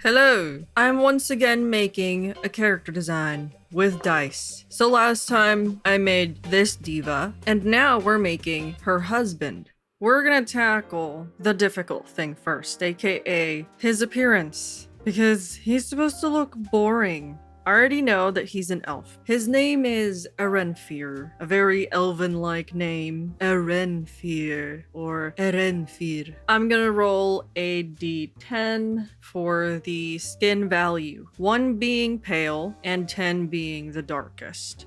Hello! I'm once again making a character design with dice. So last time I made this diva, and now we're making her husband. We're gonna tackle the difficult thing first, aka his appearance, because he's supposed to look boring. I already know that he's an elf. His name is Aerenfir, a very elven-like name. Aerenfir, or Aerenfir. I'm gonna roll a d10 for the skin value, 1 being pale and 10 being the darkest.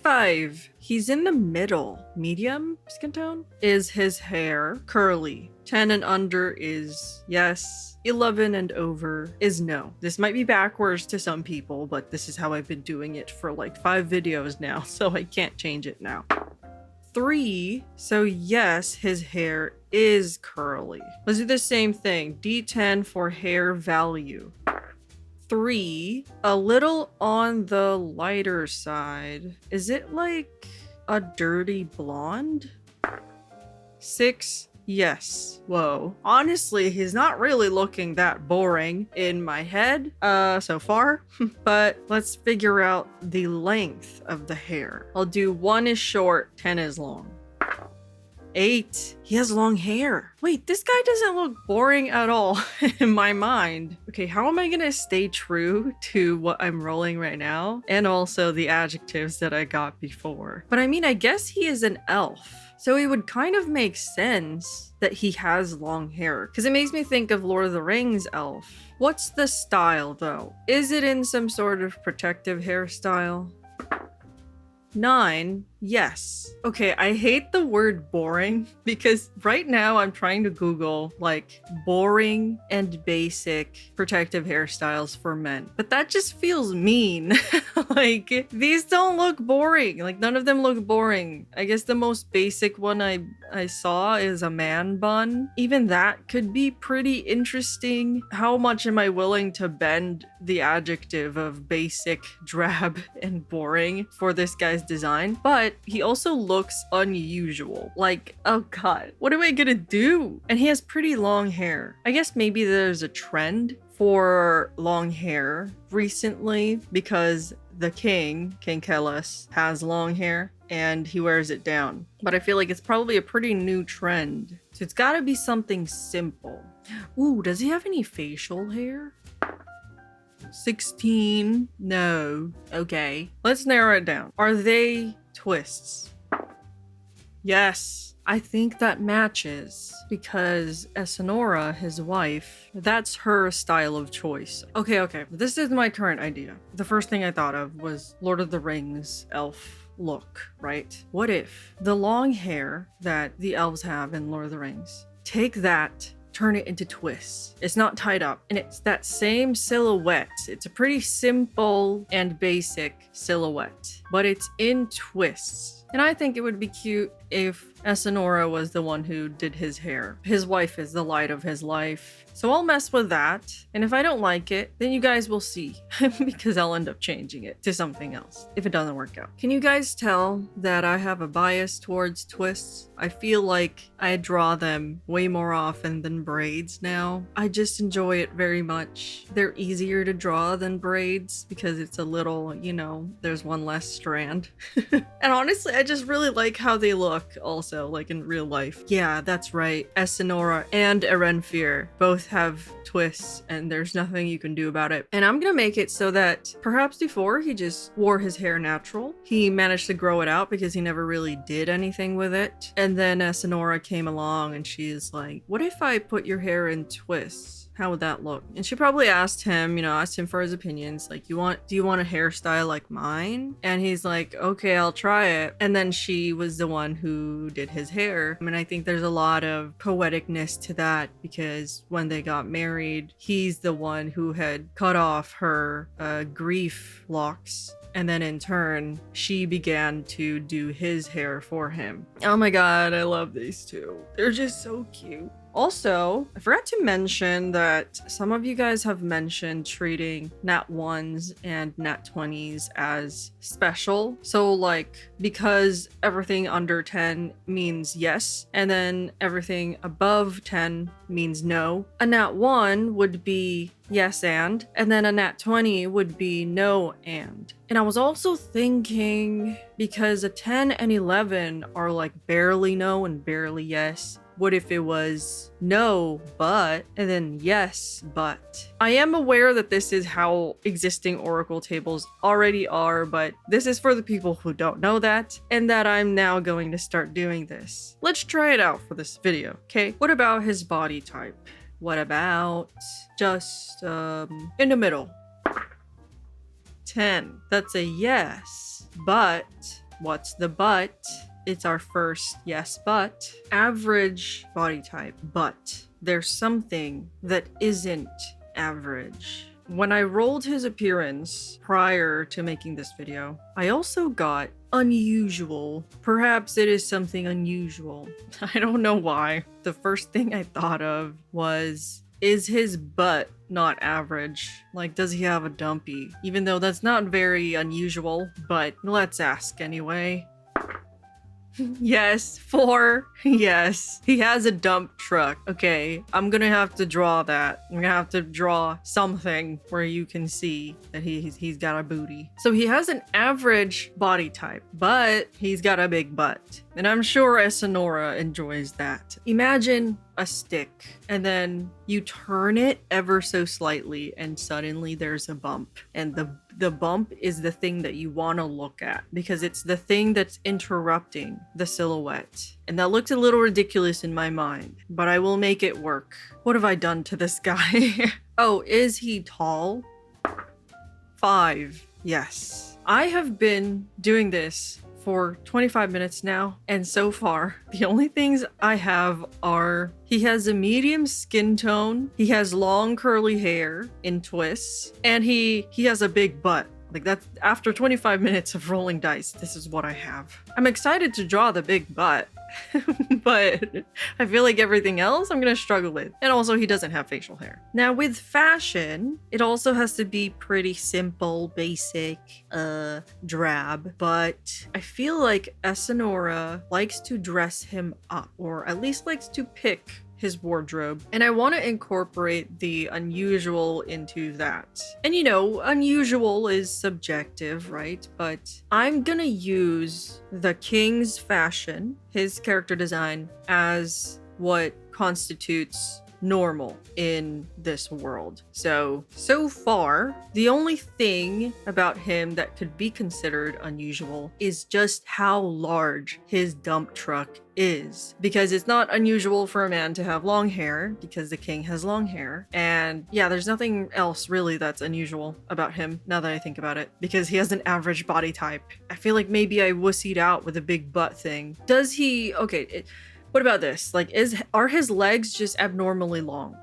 5. He's in the middle. Medium skin tone? Is his hair curly? 10 and under is yes. 11 and over is no. This might be backwards to some people, but this is how I've been doing it for like 5 videos now, so I can't change it now. 3. So yes, his hair is curly. Let's do the same thing. D10 for hair value. 3, a little on the lighter side. Is it like a dirty blonde? 6, yes. Whoa. Honestly, he's not really looking that boring in my head so far, but let's figure out the length of the hair. I'll do 1 is short, 10 is long. 8. He has long hair. Wait, this guy doesn't look boring at all in my mind. Okay, how am I gonna stay true to what I'm rolling right now? And also the adjectives that I got before. But I mean, I guess he is an elf. So it would kind of make sense that he has long hair, because it makes me think of Lord of the Rings elf. What's the style though? Is it in some sort of protective hairstyle? 9, yes. Okay, I hate the word boring because right now I'm trying to Google like boring and basic protective hairstyles for men, but that just feels mean. Like, these don't look boring. Like, none of them look boring. I guess the most basic one I saw is a man bun. Even that could be pretty interesting. How much am I willing to bend the adjective of basic, drab, and boring for this guy's design? But he also looks unusual. Like, oh god, what am I gonna do? And he has pretty long hair. I guess maybe there's a trend for long hair recently because the King Kellis, has long hair and he wears it down. But I feel like it's probably a pretty new trend. So it's gotta be something simple. Ooh, does he have any facial hair? 16. No. Okay. Let's narrow it down. Are they twists? Yes. I think that matches because Esanora, his wife, that's her style of choice. Okay. This is my current idea. The first thing I thought of was Lord of the Rings elf look, right? What if the long hair that the elves have in Lord of the Rings, take that, turn it into twists. It's not tied up and it's that same silhouette. It's a pretty simple and basic silhouette, but it's in twists. And I think it would be cute if Esanora was the one who did his hair. His wife is the light of his life. So I'll mess with that. And if I don't like it, then you guys will see because I'll end up changing it to something else if it doesn't work out. Can you guys tell that I have a bias towards twists? I feel like I draw them way more often than braids now. I just enjoy it very much. They're easier to draw than braids because it's a little, you know, there's one less strand. And honestly, I just really like how they look also, like in real life. Yeah, that's right. Esanora and Aerenfir both have twists and there's nothing you can do about it. And I'm gonna make it so that perhaps before he just wore his hair natural. He managed to grow it out because he never really did anything with it. And then Esanora came along and she's like, what if I put your hair in twists? How would that look? And she probably asked him, asked him for his opinions. Like, do you want a hairstyle like mine? And he's like, okay, I'll try it. And then she was the one who did his hair. I mean, I think there's a lot of poeticness to that because when they got married, he's the one who had cut off her grief locks. And then in turn, she began to do his hair for him. Oh my god, I love these two. They're just so cute. Also, I forgot to mention that some of you guys have mentioned treating nat 1s and nat 20s as special. So like, because everything under 10 means yes, and then everything above 10 means no, a nat 1 would be yes and then a nat 20 would be no and. And I was also thinking, because a 10 and 11 are like barely no and barely yes, what if it was no, but, and then yes, but? I am aware that this is how existing Oracle tables already are, but this is for the people who don't know that, and that I'm now going to start doing this. Let's try it out for this video, okay? What about his body type? What about just, in the middle? 10. That's a yes, but what's the but? It's our first yes, but. Average body type, but there's something that isn't average. When I rolled his appearance prior to making this video, I also got unusual. Perhaps it is something unusual. I don't know why. The first thing I thought of was, is his butt not average? Like, does he have a dumpy? Even though that's not very unusual, but let's ask anyway. Yes, 4. Yes, he has a dump truck. Okay, I'm gonna have to draw that. I'm gonna have to draw something where you can see that he's got a booty. So he has an average body type, but he's got a big butt. And I'm sure Sonora enjoys that. Imagine a stick, and then you turn it ever so slightly, and suddenly there's a bump. And the bump is the thing that you want to look at, because it's the thing that's interrupting the silhouette. And that looks a little ridiculous in my mind, but I will make it work. What have I done to this guy? Oh, is he tall? 5. Yes. I have been doing this for 25 minutes now, and so far the only things I have are, he has a medium skin tone, he has long curly hair in twists, and he has a big butt. Like, that's after 25 minutes of rolling dice, this is what I have. I'm excited to draw the big butt, but I feel like everything else I'm gonna struggle with. And also, he doesn't have facial hair. Now, with fashion, it also has to be pretty simple, basic, drab, but I feel like Sonora likes to dress him up, or at least likes to pick his wardrobe, and I want to incorporate the unusual into that. And you know, unusual is subjective, right? But I'm gonna use the king's fashion, his character design, as what constitutes normal in this world. So far, the only thing about him that could be considered unusual is just how large his dump truck is. Because it's not unusual for a man to have long hair, because the king has long hair. And yeah, there's nothing else really that's unusual about him, now that I think about it, because he has an average body type. I feel like maybe I wussied out with a big butt thing. Does he... Okay, what about this? Like, are his legs just abnormally long?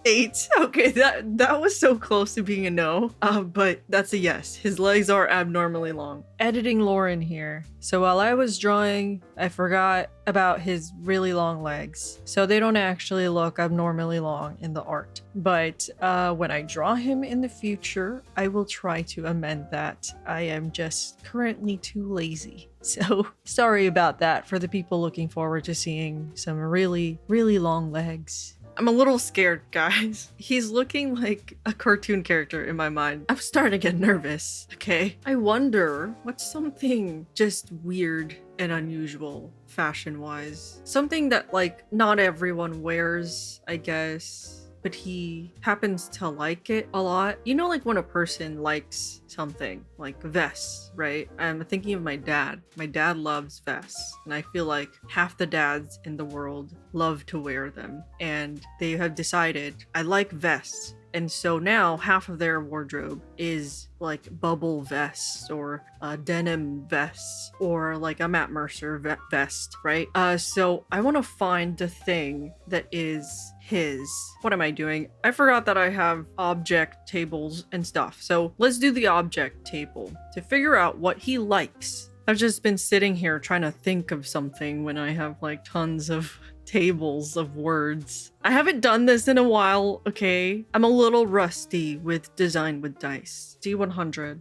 8. Okay, that was so close to being a no. But that's a yes. His legs are abnormally long. Editing Lauren here. So while I was drawing, I forgot about his really long legs. So they don't actually look abnormally long in the art. But when I draw him in the future, I will try to amend that. I am just currently too lazy. So sorry about that for the people looking forward to seeing some really, really long legs. I'm a little scared, guys. He's looking like a cartoon character in my mind. I'm starting to get nervous, okay? I wonder what's something just weird and unusual fashion-wise. Something that, like, not everyone wears, I guess, but he happens to like it a lot. You know, like when a person likes something, like vests, right? I'm thinking of my dad. My dad loves vests, and I feel like half the dads in the world love to wear them, and they have decided, I like vests. And so now half of their wardrobe is like bubble vests or denim vests or like a Matt Mercer vest, right? So I want to find the thing that is his. What am I doing? I forgot that I have object tables and stuff. So let's do the object table to figure out what he likes. I've just been sitting here trying to think of something when I have like tons of tables of words. I haven't done this in a while, okay? I'm a little rusty with design with dice. D100.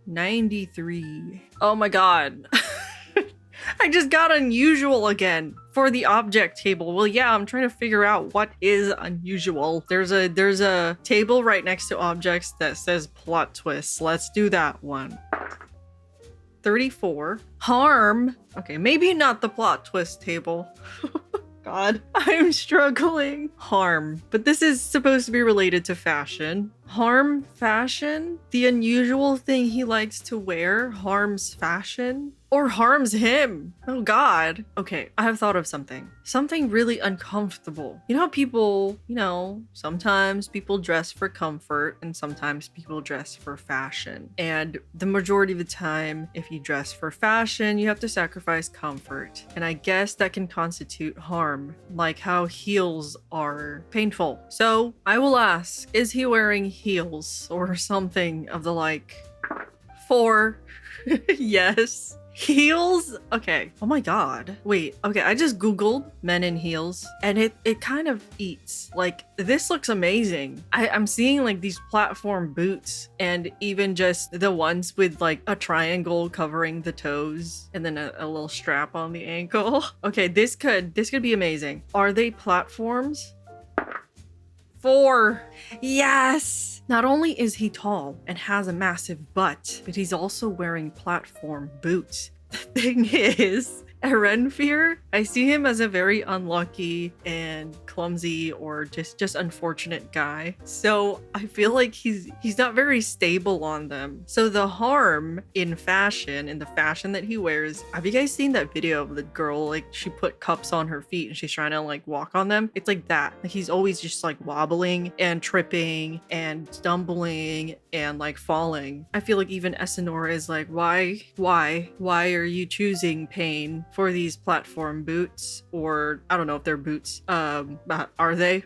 93. Oh my god. I just got unusual again for the object table. Well, yeah, I'm trying to figure out what is unusual. There's a table right next to objects that says plot twists. Let's do that one. 34. Harm. Okay, maybe not the plot twist table. God, I'm struggling. Harm. But this is supposed to be related to fashion. Harm fashion? The unusual thing he likes to wear harms fashion? Or harms him. Oh god. Okay, I have thought of something. Something really uncomfortable. You know how people, sometimes people dress for comfort and sometimes people dress for fashion. And the majority of the time, if you dress for fashion, you have to sacrifice comfort. And I guess that can constitute harm, like how heels are painful. So I will ask, is he wearing heels or something of the like? 4. Yes. Heels? Okay. Oh my god. Wait. Okay, I just googled men in heels and it kind of eats. Like, this looks amazing. I'm seeing like these platform boots and even just the ones with like a triangle covering the toes and then a little strap on the ankle. Okay, this could be amazing. Are they platforms? 4. Yes! Not only is he tall and has a massive butt, but he's also wearing platform boots. The thing is, Aerenfir, I see him as a very unlucky and clumsy or just unfortunate guy. So I feel like he's not very stable on them. So the harm in fashion, in the fashion that he wears, have you guys seen that video of the girl, like she put cups on her feet and she's trying to like walk on them? It's like that. Like he's always just like wobbling and tripping and stumbling and like falling. I feel like even Esenora is like, why are you choosing pain for these platform boots? Or I don't know if they're boots. Are they?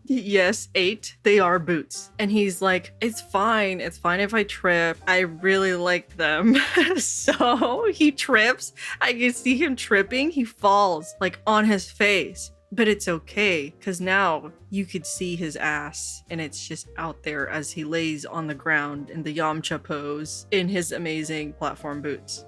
Yes, 8. They are boots. And he's like, it's fine if I trip. I really like them. So he trips. I can see him tripping. He falls like on his face. But it's okay, because now you could see his ass, and it's just out there as he lays on the ground in the Yamcha pose in his amazing platform boots.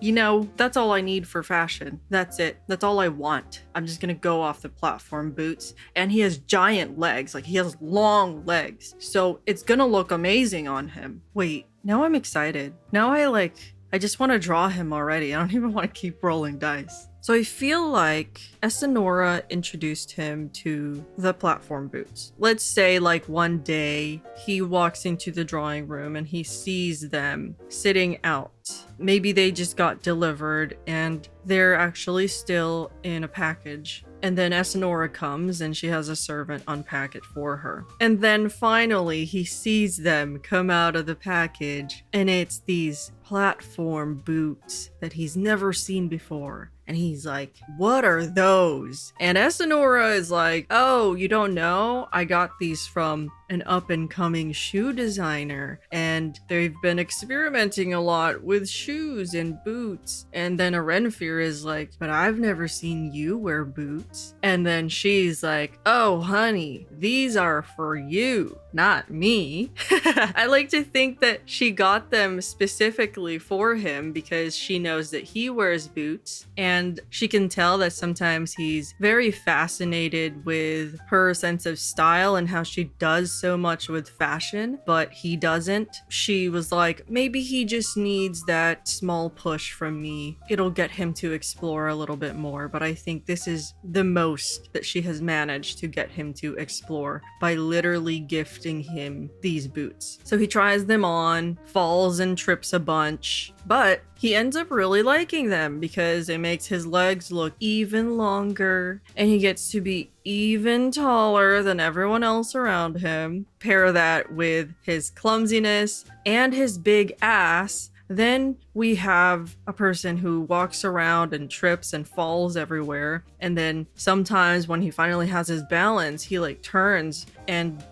That's all I need for fashion. That's it. That's all I want. I'm just gonna go off the platform boots, and he has giant legs. Like, he has long legs. So it's gonna look amazing on him. Wait, now I'm excited. Now I just want to draw him already. I don't even want to keep rolling dice. So I feel like Esenora introduced him to the platform boots. Let's say like one day he walks into the drawing room and he sees them sitting out. Maybe they just got delivered and they're actually still in a package. And then Esenora comes and she has a servant unpack it for her. And then finally he sees them come out of the package and it's these platform boots that he's never seen before. And he's like, what are those? And Esenora is like, oh, you don't know? I got these from an up-and-coming shoe designer. And they've been experimenting a lot with shoes and boots. And then Aerenfir is like, but I've never seen you wear boots. And then she's like, oh, honey, these are for you, not me. I like to think that she got them specifically for him because she knows that he wears boots. And she can tell that sometimes he's very fascinated with her sense of style and how she does so much with fashion, but he doesn't. She was like, maybe he just needs that small push from me. It'll get him to explore a little bit more, but I think this is the most that she has managed to get him to explore by literally gifting him these boots. So he tries them on, falls and trips a bunch, but he ends up really liking them because it makes his legs look even longer and he gets to be even taller than everyone else around him. Pair that with his clumsiness and his big ass. Then we have a person who walks around and trips and falls everywhere. And then sometimes when he finally has his balance, he like turns and,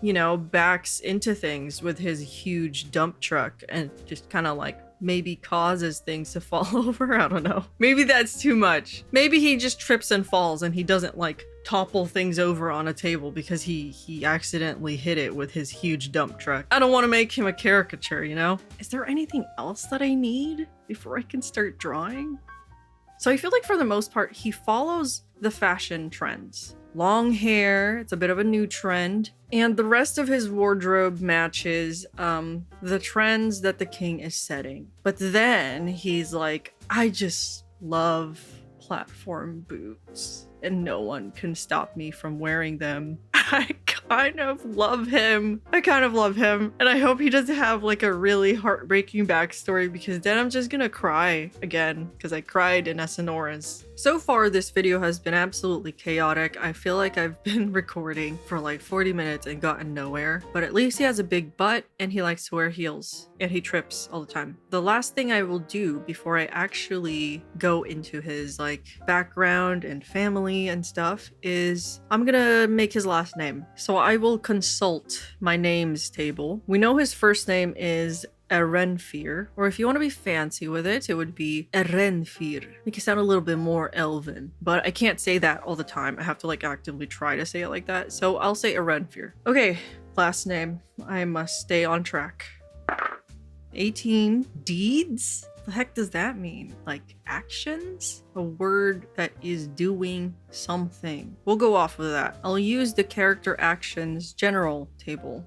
backs into things with his huge dump truck and just kind of like maybe causes things to fall over. I don't know. Maybe that's too much. Maybe he just trips and falls and he doesn't like topple things over on a table because he accidentally hit it with his huge dump truck. I don't want to make him a caricature, you know? Is there anything else that I need before I can start drawing? So I feel like for the most part, he follows the fashion trends. Long hair, it's a bit of a new trend. And the rest of his wardrobe matches the trends that the king is setting. But then he's like, I just love platform boots and no one can stop me from wearing them. I kind of love him. And I hope he doesn't have like a really heartbreaking backstory because then I'm just gonna cry again because I cried in Esanora's. So far, this video has been absolutely chaotic. I feel like I've been recording for like 40 minutes and gotten nowhere, but at least he has a big butt and he likes to wear heels and he trips all the time. The last thing I will do before I actually go into his like background and family and stuff is I'm gonna make his last name. So I will consult my names table. We know his first name is Aerenfir, or if you want to be fancy with it, it would be Aerenfir. Make it sound a little bit more elven, but I can't say that all the time. I have to like actively try to say it like that. So I'll say Aerenfir. Okay, last name. I must stay on track. 18 deeds? What the heck does that mean? Like actions? A word that is doing something. We'll go off of that. I'll use the character actions general table.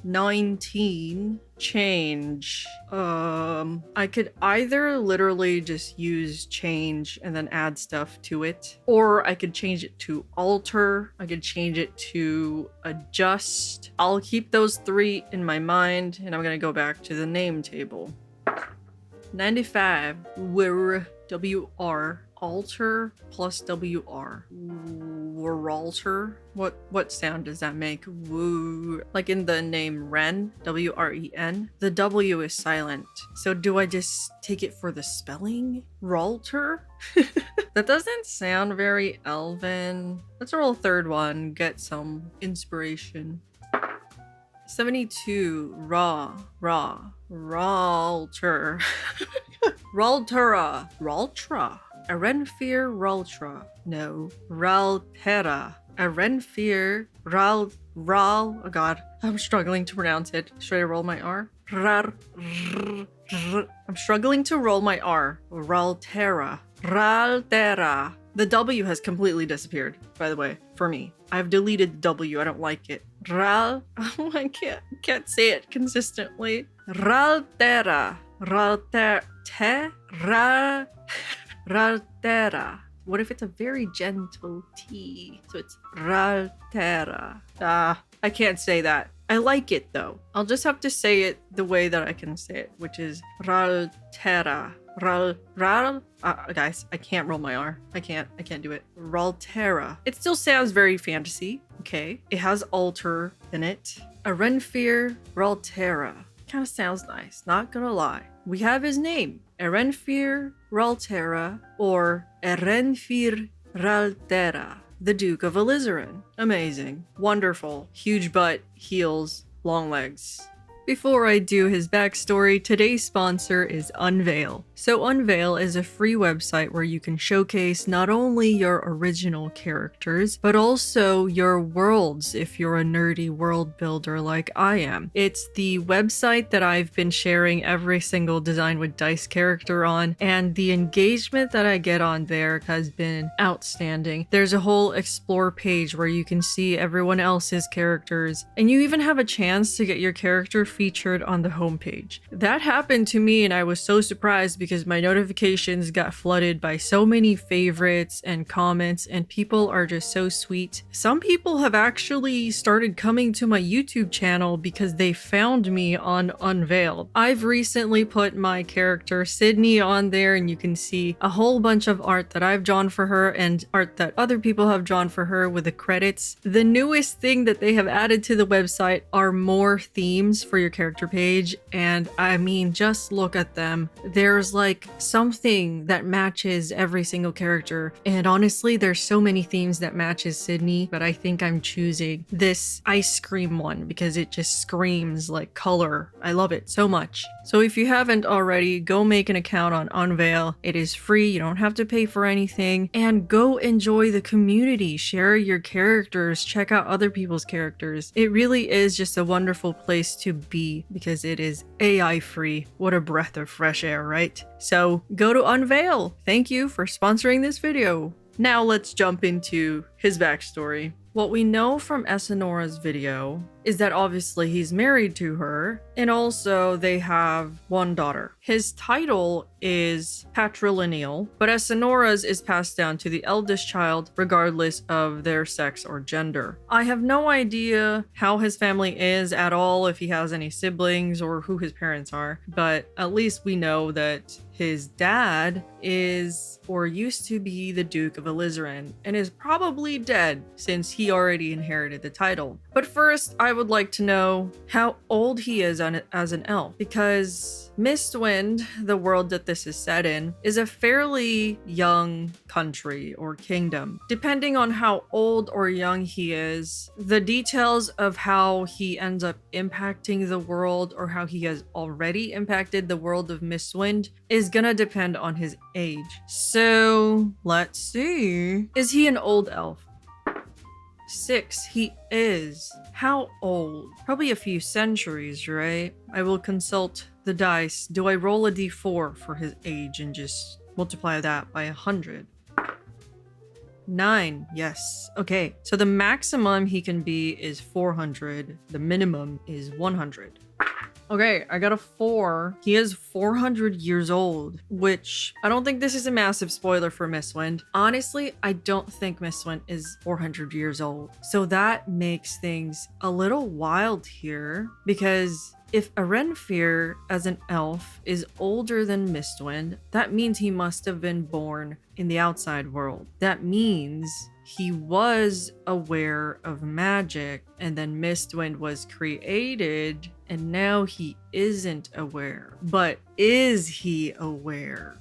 19 change. I could either literally just use change and then add stuff to it, or I could change it to alter. I could change it to adjust. I'll keep those three in my mind and I'm gonna go back to the name table. 95 WR alter plus WR. Ralter. What sound does that make? Woo. Like in the name Ren, W-R-E-N. The W is silent. So do I just take it for the spelling? Ralter? That doesn't sound very elven. Let's roll a third one, get some inspiration. 72 Ralter. Raltra. Aerenfir Raltera. No. Raltera. Aerenfir oh god. I'm struggling to pronounce it. Should I roll my R? I'm struggling to roll my R. Raltera. The W has completely disappeared, by the way, for me. I've deleted the W. I don't like it. Oh, I can't say it consistently. Raltera. Raltera. What if it's a very gentle T? So it's Raltera. I can't say that. I like it though. I'll just have to say it the way that I can say it, which is Raltera. Guys, I can't roll my R. I can't do it. Raltera. It still sounds very fantasy. Okay. It has alter in it. Aerenfir Raltera. Kind of sounds nice, not gonna lie. We have his name, Aerenfir Raltera, or Aerenfir Raltera, the Duke of Alizarin. Amazing. Wonderful. Huge butt, heels, long legs. Before I do his backstory, today's sponsor is Unvale. So Unvale is a free website where you can showcase not only your original characters, but also your worlds if you're a nerdy world builder like I am. It's the website that I've been sharing every single Design with Dice character on, and the engagement that I get on there has been outstanding. There's a whole explore page where you can see everyone else's characters, and you even have a chance to get your character featured on the homepage. That happened to me and I was so surprised because my notifications got flooded by so many favorites and comments, and people are just so sweet. Some people have actually started coming to my YouTube channel because they found me on Unveiled. I've recently put my character Sydney on there and you can see a whole bunch of art that I've drawn for her and art that other people have drawn for her with the credits. The newest thing that they have added to the website are more themes for your character page, and I mean, just look at them. There's like something that matches every single character, and honestly, there's so many themes that matches Sydney, but I think I'm choosing this ice cream one because it just screams like color. I love it so much. So if you haven't already, go make an account on Unvale. It is free, you don't have to pay for anything, and go enjoy the community, share your characters, check out other people's characters. It really is just a wonderful place to be because it is AI free. What a breath of fresh air, right? So go to Unvale. Thank you for sponsoring this video. Now let's jump into his backstory. What we know from Esanora's video is that obviously he's married to her, and also they have one daughter. His title is patrilineal, but Esanora's is passed down to the eldest child regardless of their sex or gender. I have no idea how his family is at all, if he has any siblings or who his parents are, but at least we know that his dad is or used to be the Duke of Alizarin and is probably dead since he already inherited the title. But first, I would like to know how old he is as an elf, because Mistwind, the world that this is set in, is a fairly young country or kingdom. Depending on how old or young he is, the details of how he ends up impacting the world or how he has already impacted the world of Mistwind is gonna depend on his age. So let's see. Is he an old elf? 6, he is. How old? Probably a few centuries, right? I will consult the dice. Do I roll a d4 for his age and just multiply that by 100? 9, yes. Okay, so the maximum he can be is 400. The minimum is 100. Okay, I got a 4. He is 400 years old, which I don't think this is a massive spoiler for Mistwind. Honestly, I don't think Mistwind is 400 years old. So that makes things a little wild here, because if Aerenfir as an elf is older than Mistwind, that means he must have been born in the outside world. That means he was aware of magic, and then Mistwind was created, and now he isn't aware. But is he aware?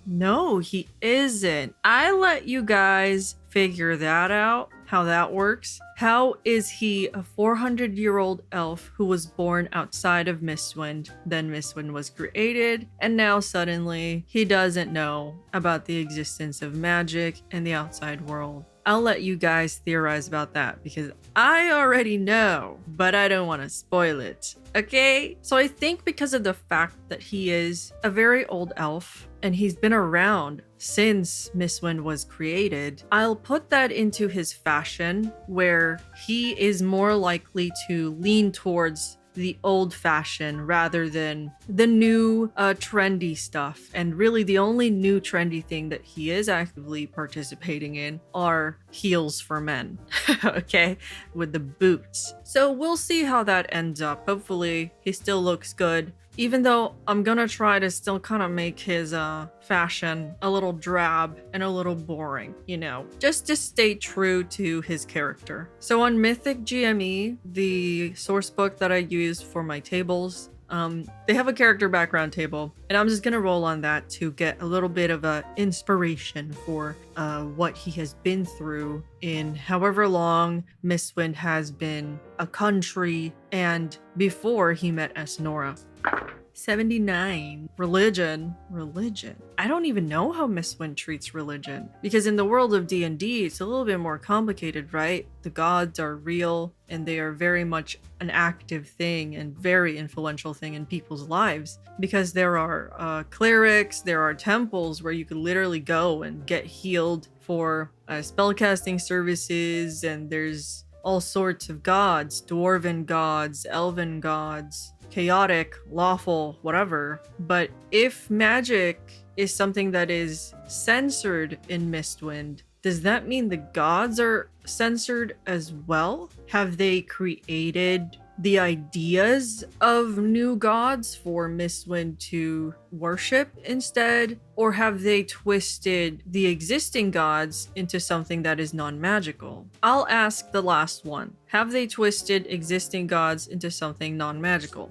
No, he isn't. I let you guys figure that out, how that works. How is he a 400-year-old elf who was born outside of Mistwind, then Mistwind was created, and now suddenly he doesn't know about the existence of magic and the outside world? I'll let you guys theorize about that because I already know, but I don't want to spoil it. Okay? So I think because of the fact that he is a very old elf and he's been around since Mistwind was created, I'll put that into his fashion, where he is more likely to lean towards the old fashioned rather than the new trendy stuff. And really the only new trendy thing that he is actively participating in are heels for men. Okay, with the boots. So we'll see how that ends up. Hopefully he still looks good, even though I'm gonna try to still kind of make his fashion a little drab and a little boring, you know, just to stay true to his character. So on Mythic GME, the source book that I use for my tables, they have a character background table, and I'm just gonna roll on that to get a little bit of a inspiration for what he has been through in however long Mistwind has been a country and before he met Esnora. 79. Religion. I don't even know how Mistwind treats religion, because in the world of D&D, it's a little bit more complicated, right? The gods are real and they are very much an active thing and very influential thing in people's lives, because there are clerics, there are temples where you could literally go and get healed for spellcasting services, and there's all sorts of gods, dwarven gods, elven gods, chaotic, lawful, whatever. But if magic is something that is censored in Mistwind, does that mean the gods are censored as well? Have they created the ideas of new gods for Mistwind to worship instead? Or have they twisted the existing gods into something that is non-magical? I'll ask the last one. Have they twisted existing gods into something non-magical?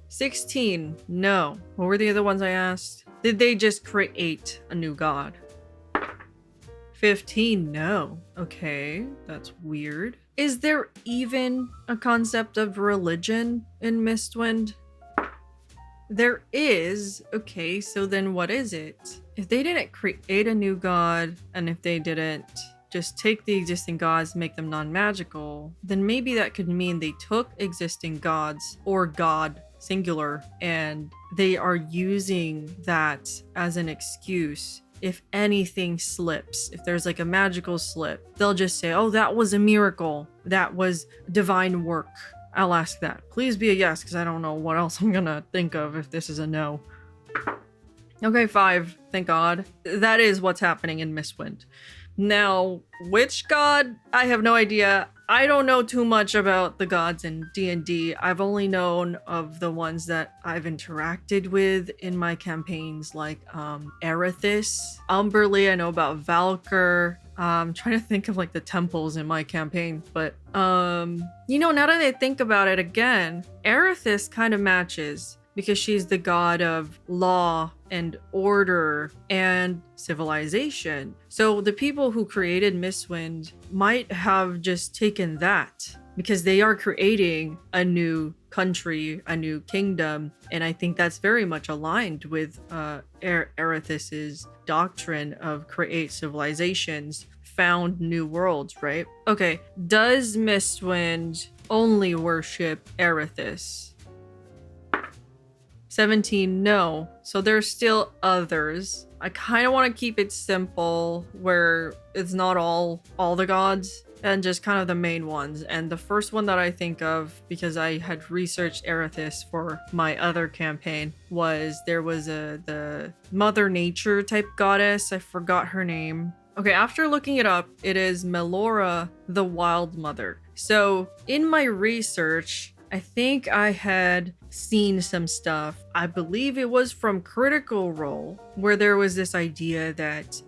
16, no. What were the other ones I asked? Did they just create a new god? 15, no. Okay, that's weird. Is there even a concept of religion in Mistwind? There is. Okay, so then what is it? If they didn't create a new god, and if they didn't just take the existing gods, make them non-magical, then maybe that could mean they took existing gods, or god, singular, and they are using that as an excuse. If anything slips, if there's like a magical slip, they'll just say, oh, that was a miracle. That was divine work. I'll ask that. Please be a yes, because I don't know what else I'm gonna think of if this is a no. Okay, 5. Thank God. That is what's happening in Mistwind. Now, which god? I have no idea. I don't know too much about the gods in D&D. I've only known of the ones that I've interacted with in my campaigns, like Aerenfir, Umberly. I know about Valkyr. I'm trying to think of like the temples in my campaign, but you know, now that I think about it again, Aerenfir kind of matches because she's the god of law and order and civilization. So the people who created Mistwind might have just taken that because they are creating a new country, a new kingdom, and I think that's very much aligned with Aerenfir's doctrine of create civilizations, found new worlds, right? Okay, does Mistwind only worship Aerenfir? 17, no. So there's still others. I kind of want to keep it simple where it's not all the gods and just kind of the main ones. And the first one that I think of, because I had researched Aerenfir for my other campaign, was there was the Mother Nature type goddess. I forgot her name. Okay, after looking it up, it is Melora the Wild Mother. So in my research, I think I had seen some stuff. I believe it was from Critical Role, where there was this idea that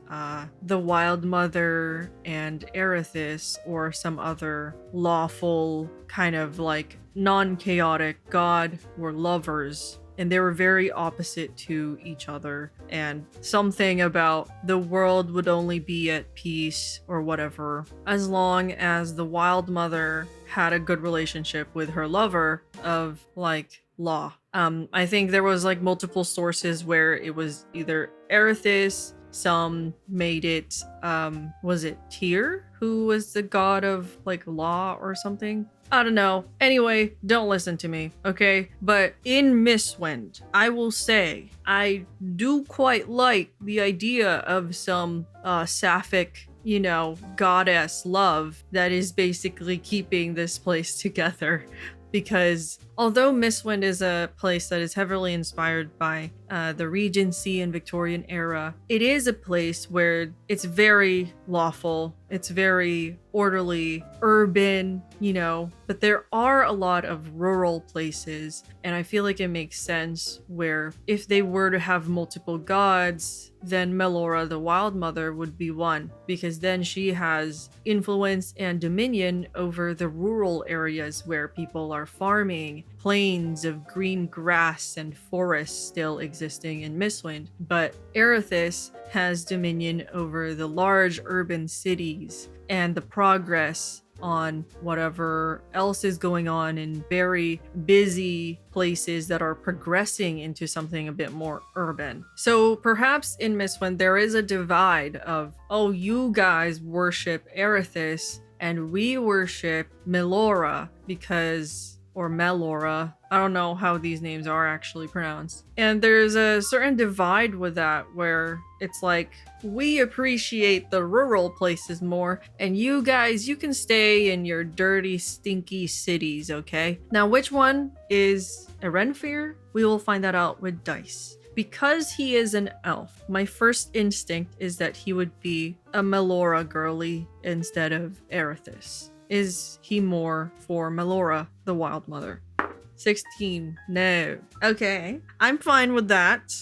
the Wild Mother and Aerenfir, or some other lawful kind of like non-chaotic god, were lovers. And they were very opposite to each other. And something about the world would only be at peace or whatever as long as the Wild Mother had a good relationship with her lover of like law. I think there was like multiple sources where it was either Aerenfir, some made it, was it Tyr, who was the god of like law or something? I don't know. Anyway, don't listen to me, okay? But in Mistwind, I will say I do quite like the idea of some sapphic, you know, goddess love that is basically keeping this place together. Because although Mistwind is a place that is heavily inspired by the Regency and Victorian era, it is a place where it's very lawful, it's very orderly, urban, you know, but there are a lot of rural places, and I feel like it makes sense where if they were to have multiple gods, then Melora the Wild Mother would be one, because then she has influence and dominion over the rural areas where people are farming, plains of green grass and forests still existing in Mistwind. But Aerenfir has dominion over the large urban cities and the progress on whatever else is going on in very busy places that are progressing into something a bit more urban. So perhaps in Mistwind there is a divide of, oh, you guys worship Aerenfir and we worship Melora because, or Melora, I don't know how these names are actually pronounced. And there's a certain divide with that where it's like, we appreciate the rural places more, and you guys, you can stay in your dirty, stinky cities, okay? Now, which one is Aerenfir? We will find that out with dice. Because he is an elf, my first instinct is that he would be a Melora girly instead of Erithis. Is he more for Melora, the Wild Mother? 16. No. Okay. I'm fine with that.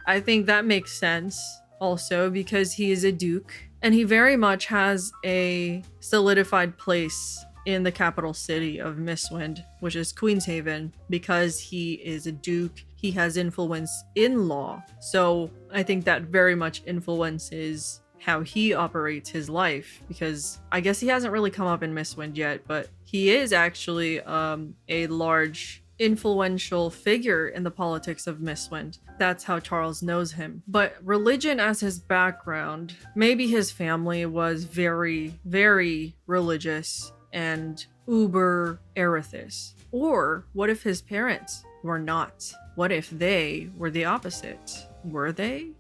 I think that makes sense also because he is a duke and he very much has a solidified place in the capital city of Mistwind, which is Queenshaven, because he is a duke. He has influence in law. So I think that very much influences how he operates his life, because I guess he hasn't really come up in Mistwind yet, but he is actually a large influential figure in the politics of Mistwind. That's how Charles knows him. But religion as his background, maybe his family was very, very religious and uber Erithis. Or what if his parents were not? What if they were the opposite? Were they?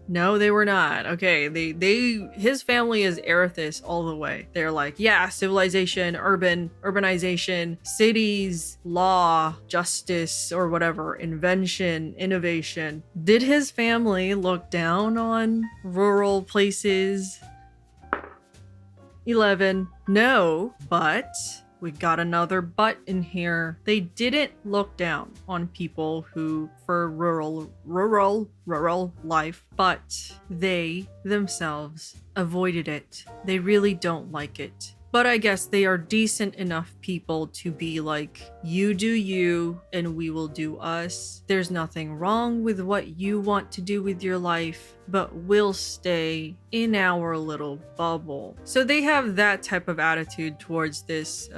No, they were not. Okay, his family is Erithis all the way. They're like, yeah, civilization, urbanization, cities, law, justice, or whatever, invention, innovation. Did his family look down on rural places? 11. No, but we got another but in here. They didn't look down on people who for rural life, but they themselves avoided it. They really don't like it. But I guess they are decent enough people to be like, you do you and we will do us. There's nothing wrong with what you want to do with your life, but we'll stay in our little bubble. So they have that type of attitude towards this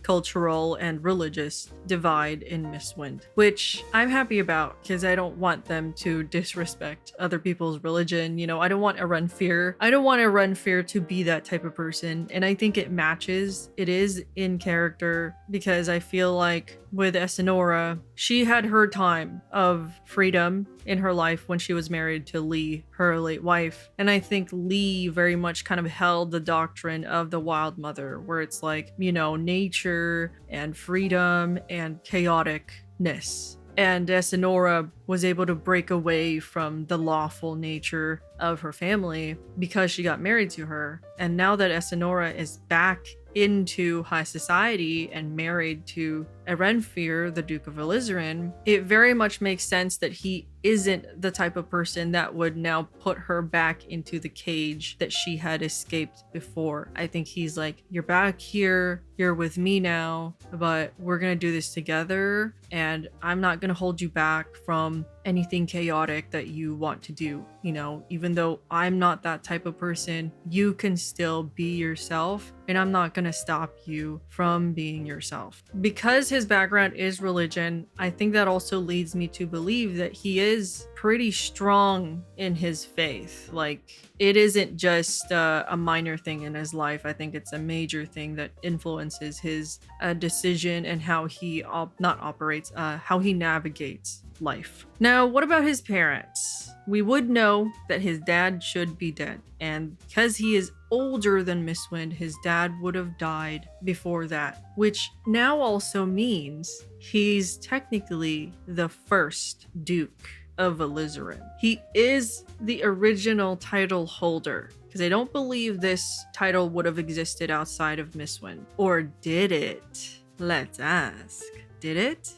cultural and religious divide in Mistwind, which I'm happy about because I don't want them to disrespect other people's religion. You know, I don't want Aerenfir to be that type of person, and I think it matches. It is in character because I feel like with Esenora, she had her time of freedom in her life when she was married to Lee, her late wife. And I think Lee very much kind of held the doctrine of the Wild Mother, where it's like, you know, nature and freedom and chaoticness. And Esenora was able to break away from the lawful nature of her family because she got married to her. And now that Esenora is back into high society and married to Aerenfir, the Duke of Alizarin, it very much makes sense that he isn't the type of person that would now put her back into the cage that she had escaped before. I think he's like, you're back here, you're with me now, but we're gonna do this together, and I'm not gonna hold you back from anything chaotic that you want to do. You know, even though I'm not that type of person, you can still be yourself, and I'm not gonna stop you from being yourself. Because his background is religion, I think that also leads me to believe that he is pretty strong in his faith. Like, it isn't just a minor thing in his life. I think it's a major thing that influences his decision and how he how he navigates life. Now, what about his parents? We would know that his dad should be dead, and because he is older than Mistwind, his dad would have died before that, which now also means he's technically the first Duke of Alizarin. He is the original title holder, because I don't believe this title would have existed outside of Mistwind. Or did it? Let's ask. Did it?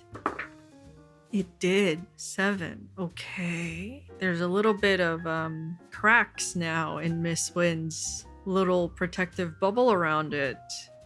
It did. 7. Okay. There's a little bit of cracks now in Mistwind's little protective bubble around it,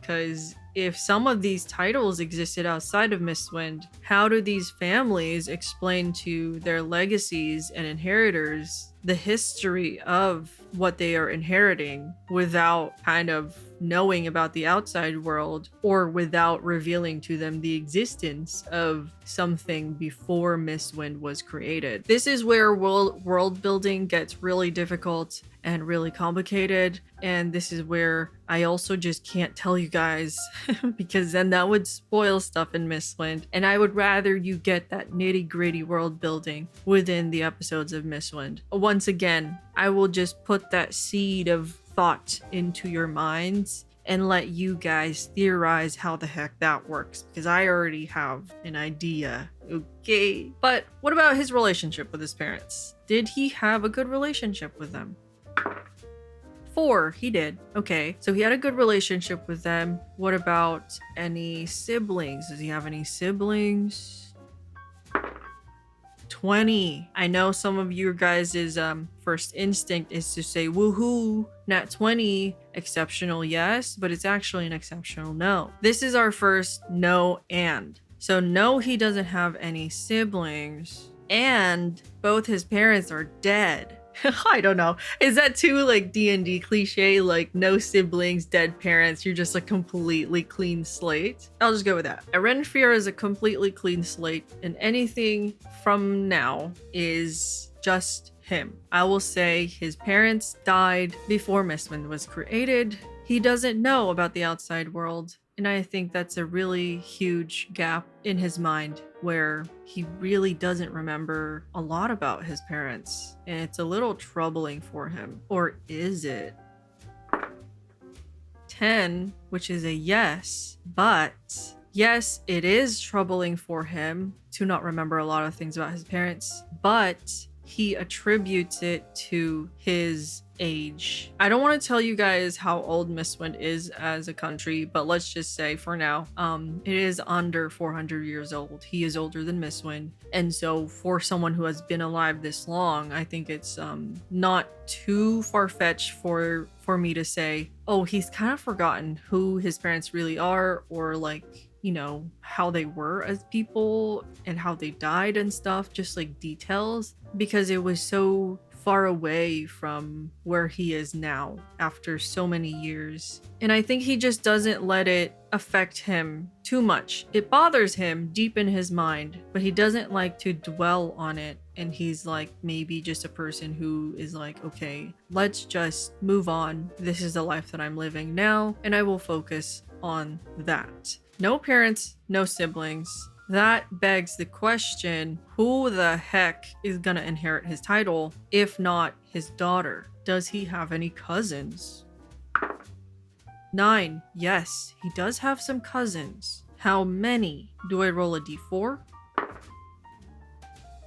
because if some of these titles existed outside of Mistwind, how do these families explain to their legacies and inheritors the history of what they are inheriting without kind of knowing about the outside world, or without revealing to them the existence of something before Mistwind was created? This is where world building gets really difficult and really complicated, and this is where I also just can't tell you guys because then that would spoil stuff in Mistwind, and I would rather you get that nitty-gritty world building within the episodes of Mistwind. Once again, I will just put that seed of thought into your minds and let you guys theorize how the heck that works, because I already have an idea Okay. But what about his relationship with his parents? Did he have a good relationship with them? 4, he did. Okay, so he had a good relationship with them. What about any siblings? Does he have any siblings? 20. I know some of you guys' first instinct is to say, woohoo, nat 20, exceptional yes, but it's actually an exceptional no. This is our first no and. So no, he doesn't have any siblings, and both his parents are dead. I don't know. Is that too like D&D cliche? Like no siblings, dead parents, you're just a completely clean slate? I'll just go with that. Aerenfir is a completely clean slate, and anything from now is just him. I will say his parents died before Mistwind was created. He doesn't know about the outside world. And I think that's a really huge gap in his mind where he really doesn't remember a lot about his parents. And it's a little troubling for him. Or is it? 10, which is a yes, but yes, it is troubling for him to not remember a lot of things about his parents, but he attributes it to his age. I don't want to tell you guys how old Mistwind is as a country, but let's just say for now, it is under 400 years old. He is older than Mistwind. And so for someone who has been alive this long, I think it's not too far-fetched for me to say, oh, he's kind of forgotten who his parents really are, or like, you know, how they were as people and how they died and stuff, just like details, because it was so far away from where he is now after so many years. And I think he just doesn't let it affect him too much. It bothers him deep in his mind, but he doesn't like to dwell on it. And he's like maybe just a person who is like, okay, let's just move on. This is the life that I'm living now, and I will focus on that. No parents, no siblings. That begs the question, who the heck is gonna inherit his title if not his daughter? Does he have any cousins? 9, yes, he does have some cousins. How many? Do I roll a d4?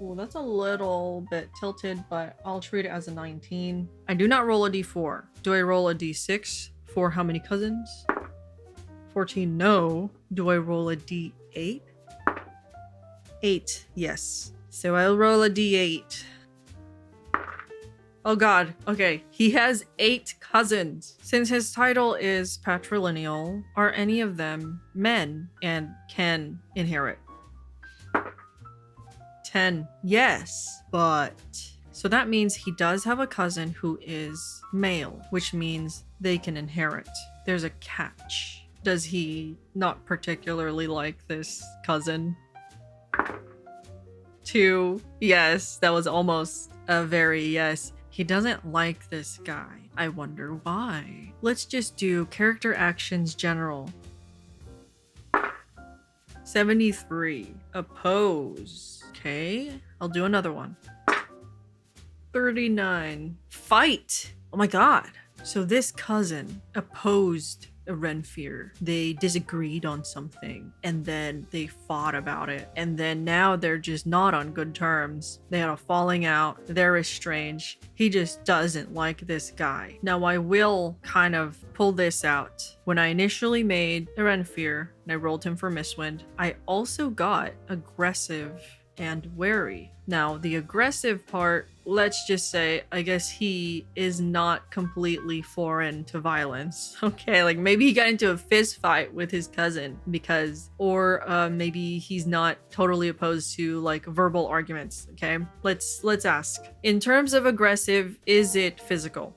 Oh, that's a little bit tilted, but I'll treat it as a 19. I do not roll a d4. Do I roll a d6 for how many cousins? 14, no. Do I roll a d8? 8, yes. So I'll roll a d8. Oh god, okay. He has 8 cousins. Since his title is patrilineal, are any of them men and can inherit? 10, yes, but... So that means he does have a cousin who is male, which means they can inherit. There's a catch. Does he not particularly like this cousin? 2, yes, that was almost a very yes. He doesn't like this guy. I wonder why. Let's just do character actions general. 73, oppose. Okay, I'll do another one. 39, fight. Oh my god. So this cousin opposed Aerenfir. They disagreed on something and then they fought about it, and then now they're just not on good terms. They had a falling out. They're estranged. He just doesn't like this guy. Now I will kind of pull this out. When I initially made Aerenfir and I rolled him for Mistwind, I also got aggressive and wary. Now the aggressive part, let's just say, I guess he is not completely foreign to violence. Okay, like maybe he got into a fist fight with his cousin because, or maybe he's not totally opposed to like verbal arguments. Okay, let's ask. In terms of aggressive, is it physical?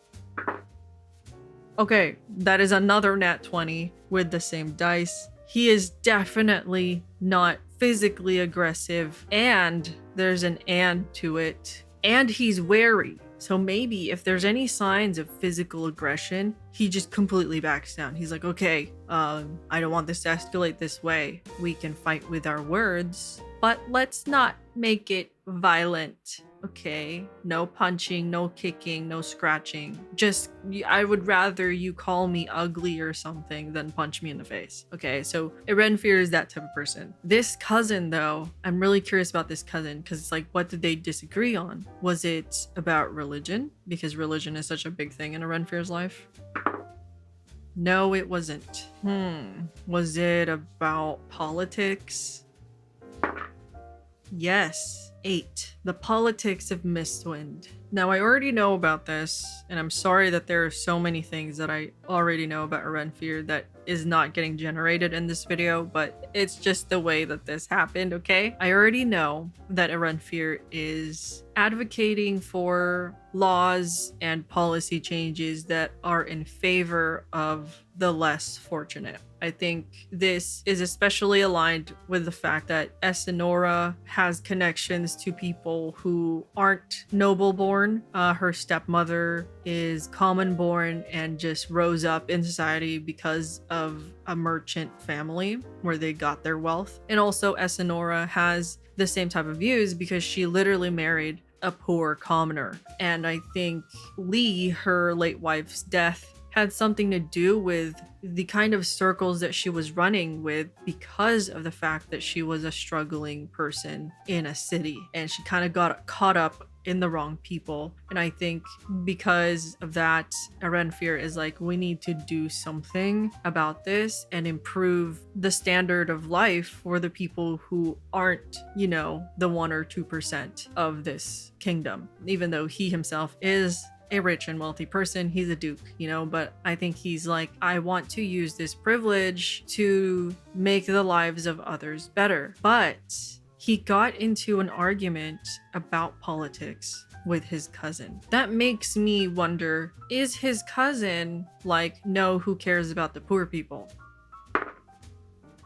Okay, that is another nat 20 with the same dice. He is definitely not physically aggressive, and there's an and to it, and he's wary. So maybe if there's any signs of physical aggression, he just completely backs down. He's like, okay, I don't want this to escalate this way. We can fight with our words, but let's not make it violent. Okay, no punching, no kicking, no scratching. Just, I would rather you call me ugly or something than punch me in the face. Okay, so Aerenfir is that type of person. This cousin, though, I'm really curious about this cousin because it's like, what did they disagree on? Was it about religion? Because religion is such a big thing in Aerenfir's life. No, it wasn't. Was it about politics? Yes. 8. The politics of Mistwind. Now, I already know about this, and I'm sorry that there are so many things that I already know about Aerenfir that is not getting generated in this video, but it's just the way that this happened, okay? I already know that Aerenfir is advocating for laws and policy changes that are in favor of the less fortunate. I think this is especially aligned with the fact that Esenora has connections to people who aren't noble born. Her stepmother is common born and just rose up in society because of a merchant family where they got their wealth. And also Esenora has the same type of views because she literally married a poor commoner. And I think Lee, her late wife's death, had something to do with the kind of circles that she was running with because of the fact that she was a struggling person in a city and she kind of got caught up in the wrong people. And I think because of that, Aerenfir is like, we need to do something about this and improve the standard of life for the people who aren't, you know, the 1 or 2% of this kingdom. Even though he himself is a rich and wealthy person, he's a duke, you know, but I think he's like, I want to use this privilege to make the lives of others better. But he got into an argument about politics with his cousin. That makes me wonder, is his cousin like, no, who cares about the poor people?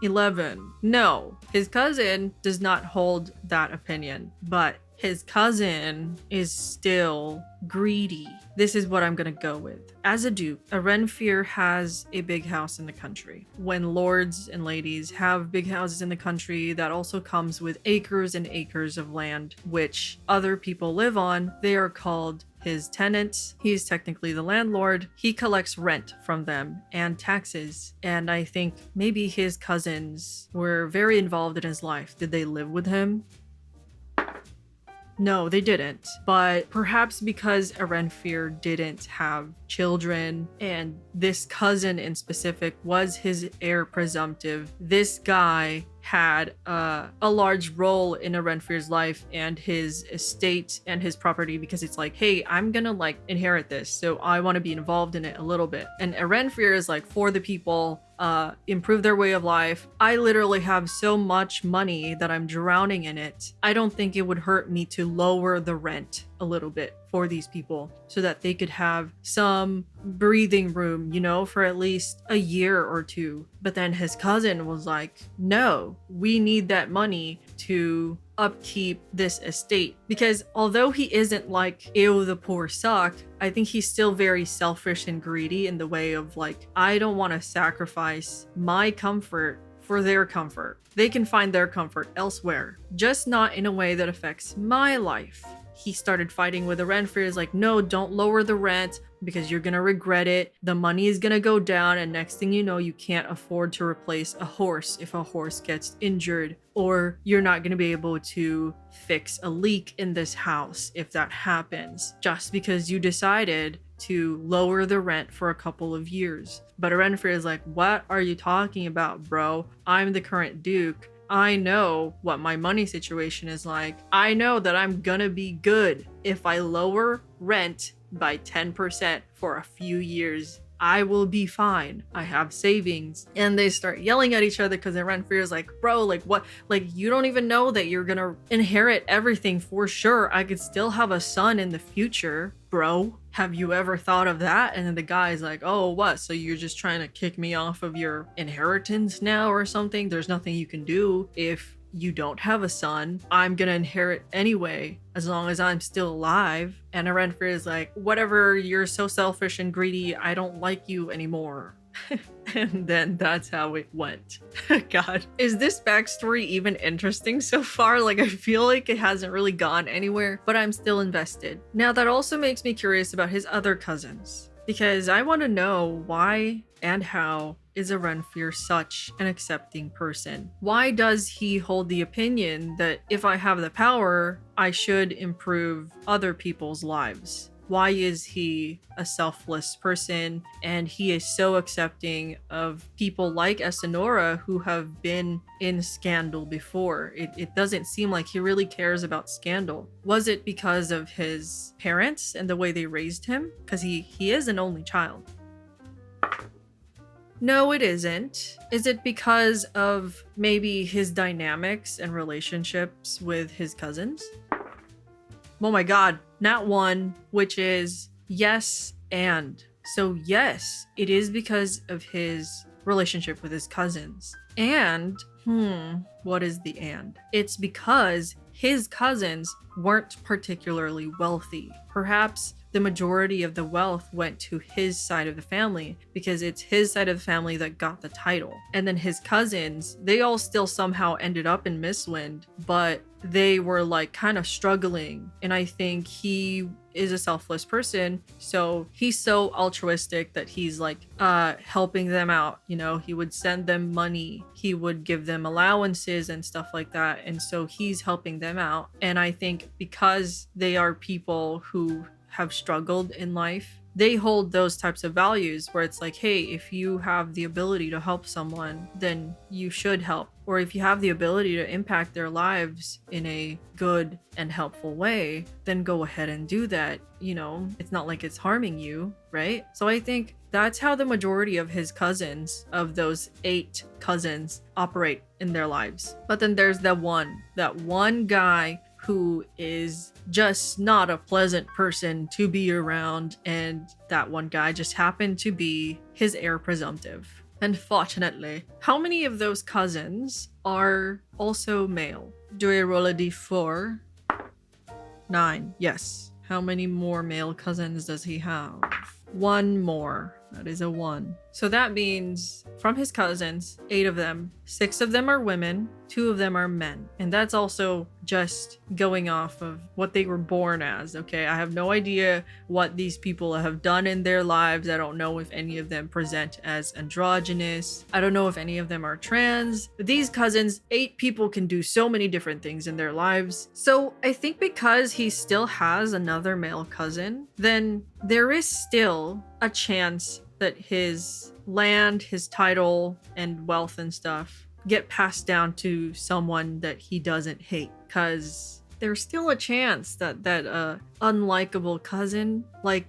11. No, his cousin does not hold that opinion, but his cousin is still greedy. This is what I'm gonna go with. As a duke, Aerenfir has a big house in the country. When lords and ladies have big houses in the country, that also comes with acres and acres of land, which other people live on. They are called his tenants. He's technically the landlord. He collects rent from them and taxes. And I think maybe his cousins were very involved in his life. Did they live with him? No, they didn't. But perhaps because Aerenfir didn't have children and this cousin in specific was his heir presumptive, this guy had a large role in Aerenfir's life and his estate and his property, because it's like, hey, I'm gonna like inherit this, so I want to be involved in it a little bit. And Aerenfir is like, for the people, improve their way of life. I literally have so much money that I'm drowning in it. I don't think it would hurt me to lower the rent a little bit for these people so that they could have some breathing room, you know, for at least a year or two. But then his cousin was like, no, we need that money to upkeep this estate. Because although he isn't like, ew, the poor suck, I think he's still very selfish and greedy in the way of like, I don't want to sacrifice my comfort for their comfort. They can find their comfort elsewhere, just not in a way that affects my life. He started fighting with Aerenfir. Is like, no, don't lower the rent because you're gonna regret it. The money is gonna go down, and next thing you know, you can't afford to replace a horse if a horse gets injured, or you're not gonna be able to fix a leak in this house if that happens, just because you decided to lower the rent for a couple of years. But Aerenfir is like, what are you talking about, bro? I'm the current duke. I know what my money situation is like. I know that I'm gonna be good if I lower rent by 10% for a few years. I will be fine. I have savings. And they start yelling at each other because Aerenfir is like, bro, like what? Like, you don't even know that you're gonna inherit everything for sure. I could still have a son in the future, bro. Have you ever thought of that? And then the guy's like, oh, what? So you're just trying to kick me off of your inheritance now or something? There's nothing you can do if you don't have a son. I'm gonna inherit anyway, as long as I'm still alive. And Aerenfir is like, whatever, you're so selfish and greedy, I don't like you anymore. And then that's how it went. God. Is this backstory even interesting so far? Like, I feel like it hasn't really gone anywhere, but I'm still invested. Now, that also makes me curious about his other cousins, because I want to know why and how is Aerenfir such an accepting person? Why does he hold the opinion that if I have the power, I should improve other people's lives? Why is he a selfless person and he is so accepting of people like Esenora who have been in scandal before? It doesn't seem like he really cares about scandal. Was it because of his parents and the way they raised him? Because he is an only child. No, it isn't. Is it because of maybe his dynamics and relationships with his cousins? Oh my god, not one, which is yes and. So yes, it is because of his relationship with his cousins. And, what is the and? It's because his cousins weren't particularly wealthy. Perhaps the majority of the wealth went to his side of the family because it's his side of the family that got the title. And then his cousins, they all still somehow ended up in Mistwind, but they were like kind of struggling. And I think he is a selfless person, so he's so altruistic that he's like helping them out. You know, he would send them money, he would give them allowances and stuff like that, and so he's helping them out. And I think because they are people who have struggled in life, they hold those types of values where it's like, hey, if you have the ability to help someone, then you should help. Or if you have the ability to impact their lives in a good and helpful way, then go ahead and do that. You know, it's not like it's harming you, right? So I think that's how the majority of his cousins, of those 8 cousins, operate in their lives. But then there's that one guy who is just not a pleasant person to be around, and that one guy just happened to be his heir presumptive. Unfortunately, how many of those cousins are also male? Do I roll a d4? 9, yes. How many more male cousins does he have? 1 more. That is a 1. So that means from his cousins, 8 of them, 6 of them are women, 2 of them are men. And that's also just going off of what they were born as, okay? I have no idea what these people have done in their lives. I don't know if any of them present as androgynous. I don't know if any of them are trans. These cousins, 8 people can do so many different things in their lives. So I think because he still has another male cousin, then there is still a chance that his land, his title, and wealth and stuff get passed down to someone that he doesn't hate, because there's still a chance that unlikable cousin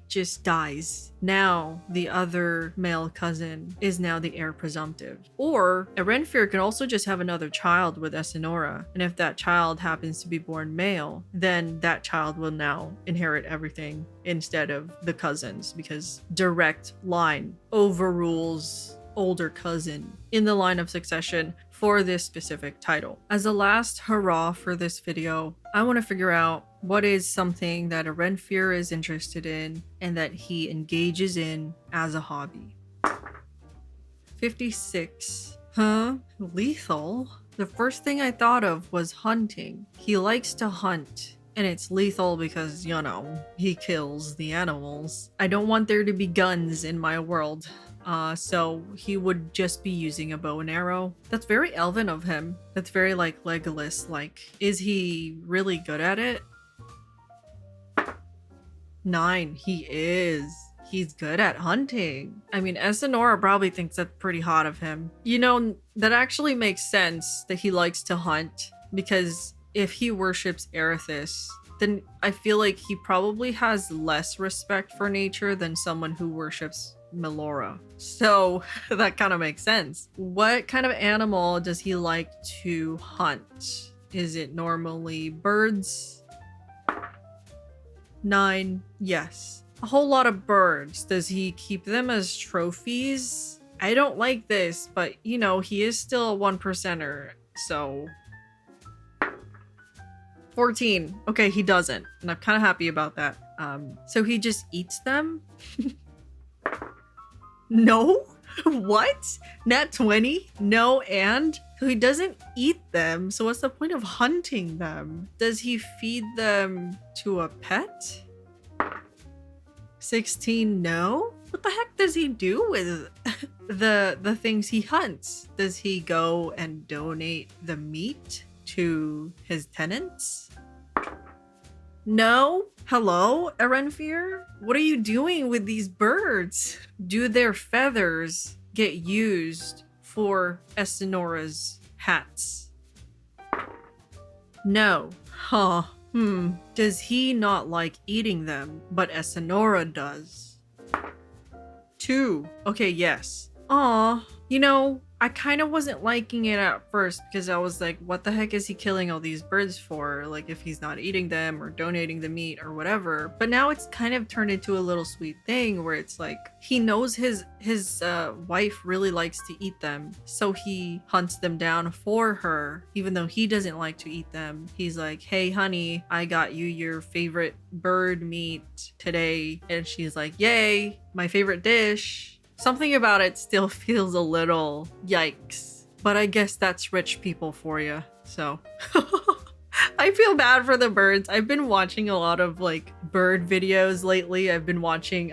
just dies. Now the other male cousin is now the heir presumptive. Or Aerenfir can also just have another child with Esenora, and if that child happens to be born male, then that child will now inherit everything instead of the cousins, because direct line overrules older cousin in the line of succession for this specific title. As a last hurrah for this video, I want to figure out what is something that Aerenfir is interested in and that he engages in as a hobby. 56. Huh? Lethal? The first thing I thought of was hunting. He likes to hunt. And it's lethal because, you know, he kills the animals. I don't want there to be guns in my world. So he would just be using a bow and arrow. That's very elven of him. That's very like Legolas. Like, is he really good at it? 9, he is. He's good at hunting. I mean, Esenora probably thinks that's pretty hot of him. You know, that actually makes sense that he likes to hunt, because if he worships Erithis, then I feel like he probably has less respect for nature than someone who worships Melora. So that kind of makes sense. What kind of animal does he like to hunt? Is it normally birds? 9, yes. A whole lot of birds. Does he keep them as trophies? I don't like this, but you know, he is still a 1%er, so 14. Okay, he doesn't, and I'm kind of happy about that. So he just eats them? No? What? Nat 20? No, and? So he doesn't eat them, so what's the point of hunting them? Does he feed them to a pet? 16, no? What the heck does he do with the things he hunts? Does he go and donate the meat to his tenants? No? Hello, Aerenfir? What are you doing with these birds? Do their feathers get used for Esinora's hats? No. Huh. Does he not like eating them, but Esinora does? 2. Okay, yes. Aw, you know, I kind of wasn't liking it at first because I was like, what the heck is he killing all these birds for? Like, if he's not eating them or donating the meat or whatever. But now it's kind of turned into a little sweet thing where it's like he knows his wife really likes to eat them, so he hunts them down for her, even though he doesn't like to eat them. He's like, hey, honey, I got you your favorite bird meat today, and she's like, yay, my favorite dish. Something about it still feels a little yikes, but I guess that's rich people for you, so. I feel bad for the birds. I've been watching a lot of like bird videos lately. I've been watching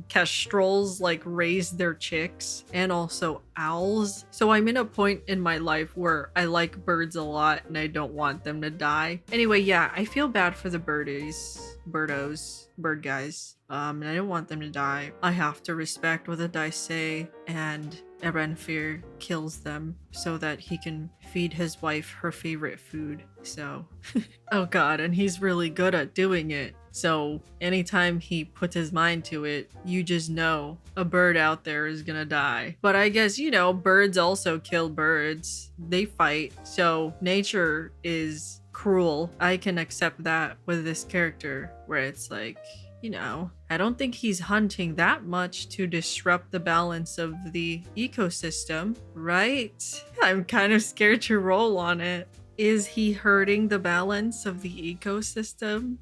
kestrels like raise their chicks, and also owls. So I'm in a point in my life where I like birds a lot and I don't want them to die. Anyway, yeah, I feel bad for the bird guys. And I don't want them to die. I have to respect what the dice say, and Aerenfir kills them so that he can feed his wife her favorite food. So, oh god, and he's really good at doing it. So anytime he puts his mind to it, you just know a bird out there is gonna die. But I guess, you know, birds also kill birds. They fight. So nature is cruel. I can accept that with this character, where it's like, you know, I don't think he's hunting that much to disrupt the balance of the ecosystem, right? I'm kind of scared to roll on it. Is he hurting the balance of the ecosystem?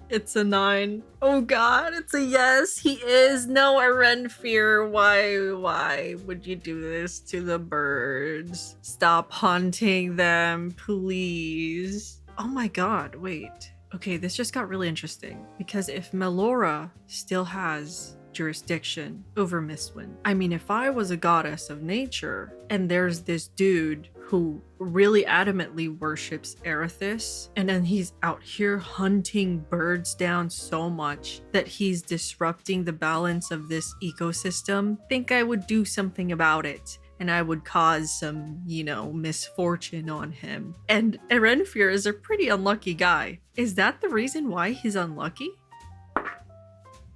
It's a 9. Oh god, it's a yes. He is. No, Aerenfir. Why would you do this to the birds? Stop hunting them, please. Oh my god, wait. Okay, this just got really interesting, because if Melora still has jurisdiction over Mistwind, I mean, if I was a goddess of nature and there's this dude who really adamantly worships Erithis, and then he's out here hunting birds down so much that he's disrupting the balance of this ecosystem, I think I would do something about it. And I would cause some, you know, misfortune on him. And Aerenfir is a pretty unlucky guy. Is that the reason why he's unlucky?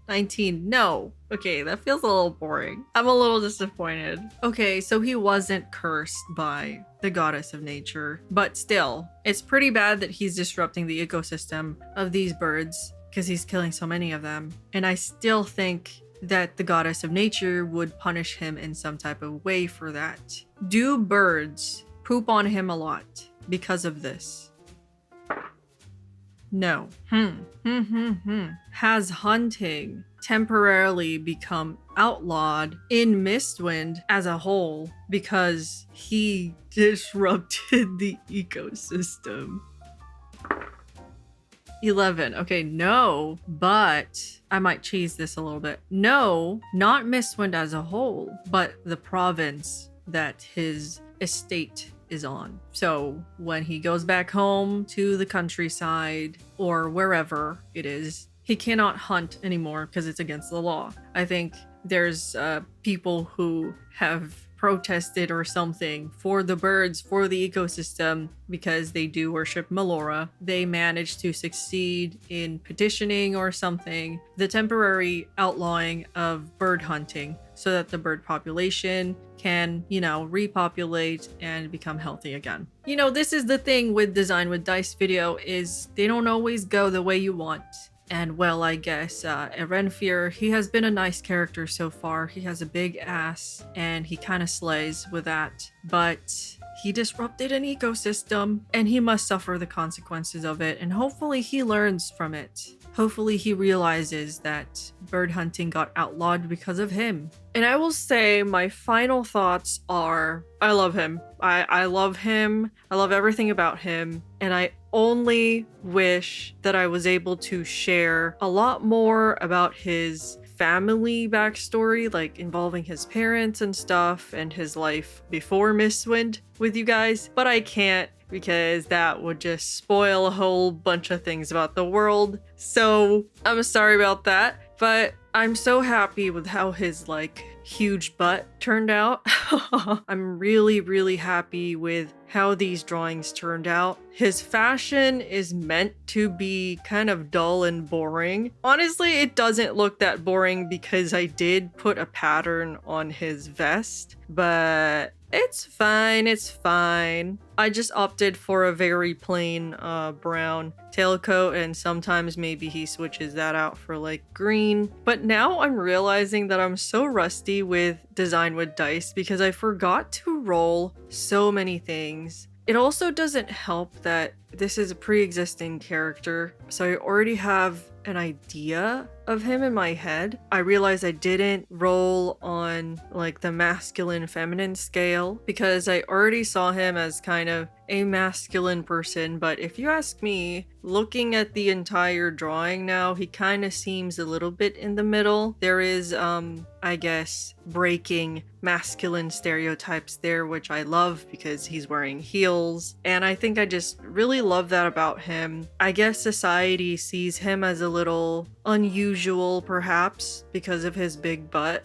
19. No. Okay, that feels a little boring. I'm a little disappointed. Okay, so he wasn't cursed by the goddess of nature, but still, it's pretty bad that he's disrupting the ecosystem of these birds because he's killing so many of them. And I still think that the goddess of nature would punish him in some type of way for that. Do birds poop on him a lot because of this? No. Has hunting temporarily become outlawed in Mistwind as a whole because he disrupted the ecosystem? 11. Okay, no, but I might cheese this a little bit. No, not Mistwind as a whole, but the province that his estate is on. So when he goes back home to the countryside or wherever it is, he cannot hunt anymore because it's against the law. I think there's people who have protested or something for the birds, for the ecosystem, because they do worship Melora. They managed to succeed in petitioning or something the temporary outlawing of bird hunting so that the bird population can, you know, repopulate and become healthy again. You know, this is the thing with Design with Dice video, is they don't always go the way you want. And well, I guess Aerenfir, he has been a nice character so far. He has a big ass and he kind of slays with that. But he disrupted an ecosystem and he must suffer the consequences of it. And hopefully he learns from it. Hopefully he realizes that bird hunting got outlawed because of him. And I will say my final thoughts are, I love him. I love him. I love everything about him. And I only wish that I was able to share a lot more about his family backstory, like involving his parents and stuff and his life before Mistwind with you guys, but I can't because that would just spoil a whole bunch of things about the world. So I'm sorry about that, but I'm so happy with how his like huge butt turned out. I'm really happy with how these drawings turned out. His fashion is meant to be kind of dull and boring. Honestly, it doesn't look that boring because I did put a pattern on his vest, but it's fine, it's fine. I just opted for a very plain brown tailcoat, and sometimes maybe he switches that out for like green. But now I'm realizing that I'm so rusty with design with dice because I forgot to roll so many things. It also doesn't help that this is a pre-existing character, so I already have an idea of him in my head. I realized I didn't roll on like the masculine feminine scale because I already saw him as kind of a masculine person, but if you ask me, looking at the entire drawing now, he kind of seems a little bit in the middle. There is I guess breaking masculine stereotypes there, which I love because he's wearing heels, and I think I just really love that about him. I guess society sees him as a little unusual perhaps because of his big butt.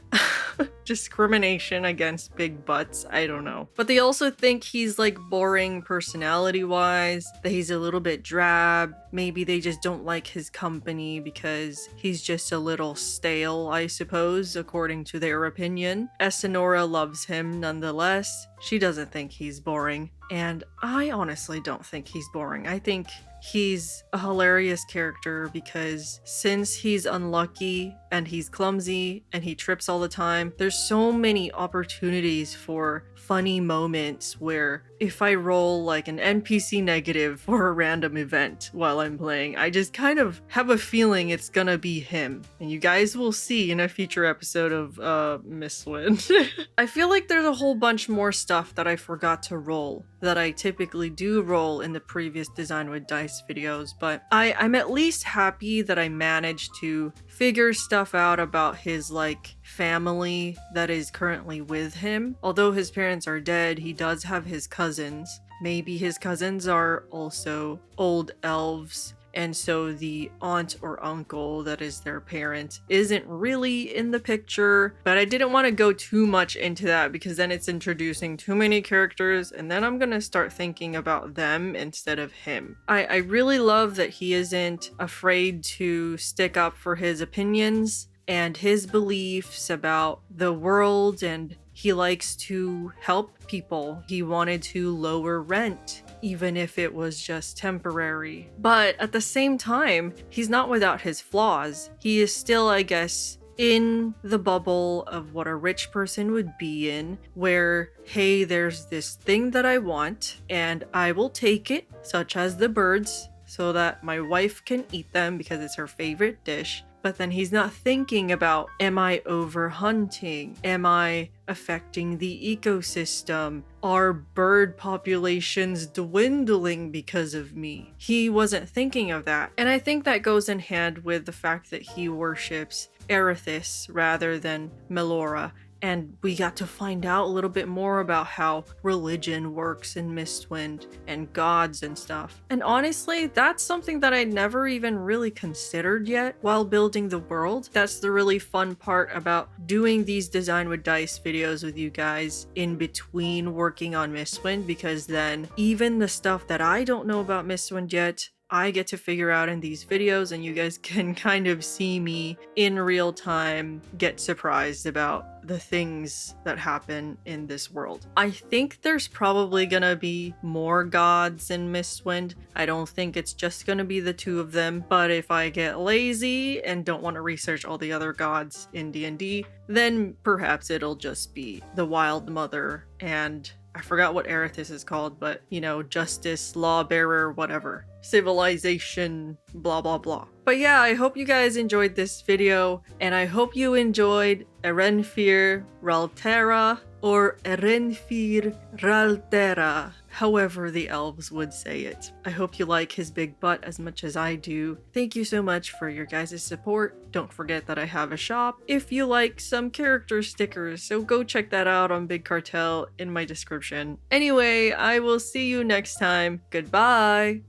Discrimination against big butts, I don't know. But they also think he's like boring personality wise, that he's a little bit drab. Maybe they just don't like his company because he's just a little stale, I suppose, according to their opinion. Esanora loves him nonetheless. She doesn't think he's boring. And I honestly don't think he's boring. I think he's a hilarious character because since he's unlucky and he's clumsy and he trips all the time, there's so many opportunities for funny moments where if I roll like an NPC negative for a random event while I'm playing, I just kind of have a feeling it's gonna be him. And you guys will see in a future episode of Mistwind. I feel like there's a whole bunch more stuff that I forgot to roll that I typically do roll in the previous Design with Dice videos, but I'm at least happy that I managed to figure stuff out about his like family that is currently with him. Although his parents are dead, he does have his cousins. Maybe his cousins are also old elves, and so the aunt or uncle that is their parent isn't really in the picture. But I didn't want to go too much into that because then it's introducing too many characters and then I'm gonna start thinking about them instead of him. I really love that he isn't afraid to stick up for his opinions and his beliefs about the world, and he likes to help people. He wanted to lower rent, even if it was just temporary. But at the same time, he's not without his flaws. He is still, I guess, in the bubble of what a rich person would be in, where, hey, there's this thing that I want, and I will take it, such as the birds, so that my wife can eat them because it's her favorite dish. But then he's not thinking about, am I over hunting? Am I affecting the ecosystem? Are bird populations dwindling because of me? He wasn't thinking of that. And I think that goes in hand with the fact that he worships Aerenfir rather than Melora. And we got to find out a little bit more about how religion works in Mistwind and gods and stuff. And honestly, that's something that I never even really considered yet while building the world. That's the really fun part about doing these Design with Dice videos with you guys in between working on Mistwind, because then even the stuff that I don't know about Mistwind yet, I get to figure out in these videos, and you guys can kind of see me in real time get surprised about the things that happen in this world. I think there's probably gonna be more gods in Mistwind. I don't think it's just gonna be the two of them, but if I get lazy and don't want to research all the other gods in D&D, then perhaps it'll just be the Wild Mother and I forgot what Aerenfir is called, but you know, justice, law bearer, whatever. Civilization, blah blah blah. But yeah, I hope you guys enjoyed this video, and I hope you enjoyed Aerenfir Raltera, or Aerenfir Raltera, however the elves would say it. I hope you like his big butt as much as I do. Thank you so much for your guys' support. Don't forget that I have a shop if you like some character stickers, so go check that out on Big Cartel in my description. Anyway, I will see you next time. Goodbye!